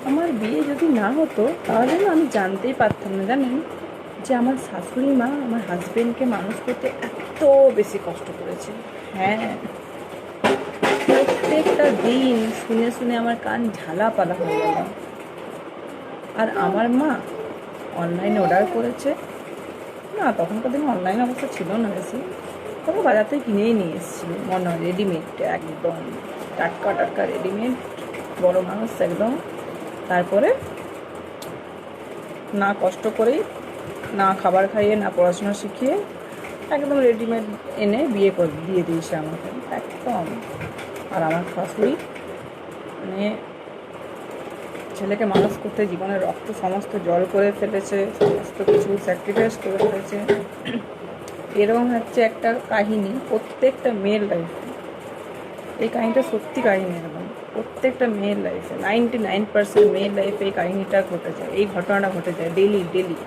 আমার বিয়ে যদি না হতো তাহলে না আমি জানতেই পারতাম না, জানেন, যে আমার শাশুড়ি মা আমার হাজবেন্ডকে মানুষ করতে এত বেশি কষ্ট করেছে। হ্যাঁ, প্রত্যেকটা দিন শুনে শুনে আমার কান ঝালাপালা হয়ে গেল। আর আমার মা অনলাইনে অর্ডার করেছে, না তখনকার দিনে অনলাইন অবস্থা ছিল না বেশি, তবে বাজার থেকে কিনেই নিয়ে এসেছিল, মনে হয় রেডিমেড, একদম টাটকা টাটকা রেডিমেড, বড় মানুষ একদম। তারপরে না কষ্ট করেই, না খাবার খাইয়ে, না পড়াশোনা শিখিয়ে একদম রেডিমেড এনে বিয়ে করে দিয়ে দিয়েছে আমাকে একদম। আর আমার শাশুড়ি মানে ছেলেকে মানুষ করতে জীবনের রক্ত সমস্ত জল করে ফেলেছে, সমস্ত কিছু স্যাক্রিফাইস করে ফেলেছে। এরকম হচ্ছে একটা কাহিনী প্রত্যেকটা মেয়ের লাইফে। এই কাহিনিটা সত্যি কাহিনী, একদম প্রত্যেকটা মেয়ের লাইফে 99% মেয়ের লাইফে এই কাহিনিটা ঘটে যায়, এই ঘটনাটা ঘটে যায় ডেলি ডেলি।